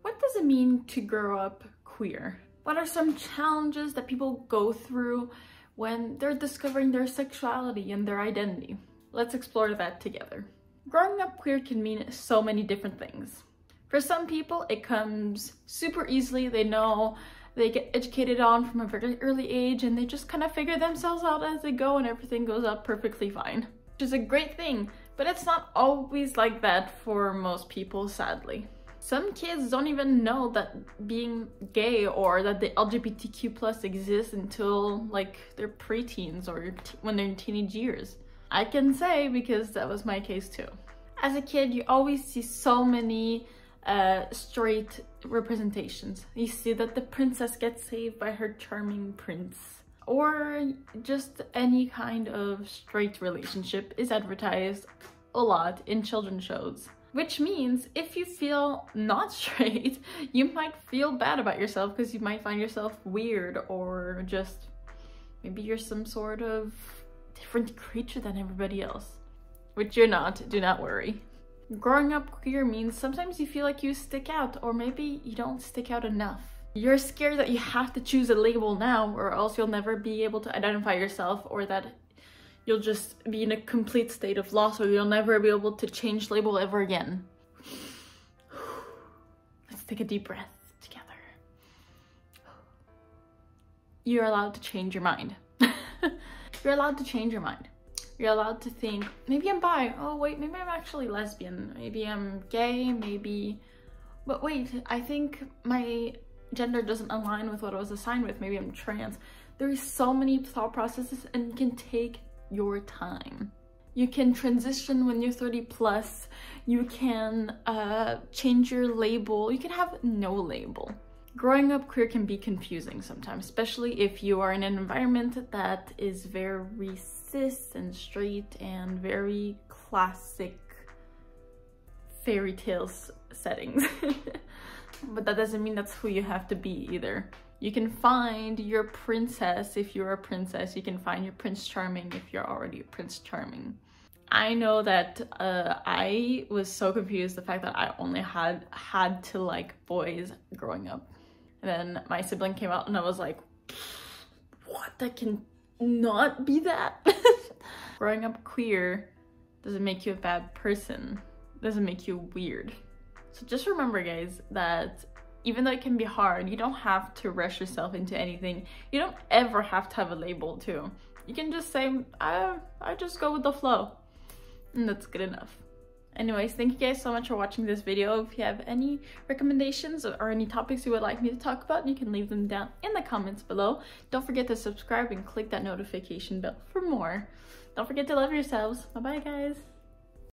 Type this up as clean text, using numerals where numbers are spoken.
What does it mean to grow up queer? What are some challenges that people go through when they're discovering their sexuality and their identity? Let's explore that together. Growing up queer can mean so many different things. For some people, it comes super easily. They know they get educated on from a very early age and they just kind of figure themselves out as they go and everything goes up perfectly fine, which is a great thing, but it's not always like that for most people, sadly. Some kids don't even know that being gay or that the LGBTQ plus exists until like their preteens or when they're in teenage years. I can say because that was my case too. As a kid, you always see so many straight representations. You see that the princess gets saved by her charming prince, or just any kind of straight relationship is advertised a lot in children's shows. Which means if you feel not straight, you might feel bad about yourself because you might find yourself weird, or just maybe you're some sort of different creature than everybody else. Which you're not, do not worry. Growing up queer means sometimes you feel like you stick out, or maybe you don't stick out enough. You're scared that you have to choose a label now or else you'll never be able to identify yourself, or that you'll just be in a complete state of loss, or you'll never be able to change label ever again. Let's take a deep breath together. You're allowed to change your mind. You're allowed to change your mind. You're allowed to think, maybe I'm bi, oh wait, maybe I'm actually lesbian, maybe I'm gay, maybe, but wait, I think my gender doesn't align with what I was assigned with, maybe I'm trans. There's so many thought processes and it can take your time. You can transition when you're 30 plus, you can change your label, you can have no label. Growing up queer can be confusing sometimes, especially if you are in an environment that is very cis and straight and very classic fairy tales settings. But that doesn't mean that's who you have to be either. You can find your princess if you're a princess. You can find your Prince Charming if you're already a Prince Charming. I know that I was so confused the fact that I only had to like boys growing up. And then my sibling came out and I was like, what? That can not be that? Growing up queer doesn't make you a bad person. Doesn't make you weird. So just remember, guys, that even though it can be hard, you don't have to rush yourself into anything. You don't ever have to have a label too. You can just say, I just go with the flow. And that's good enough. Anyways, thank you guys so much for watching this video. If you have any recommendations or any topics you would like me to talk about, you can leave them down in the comments below. Don't forget to subscribe and click that notification bell for more. Don't forget to love yourselves. Bye bye, guys.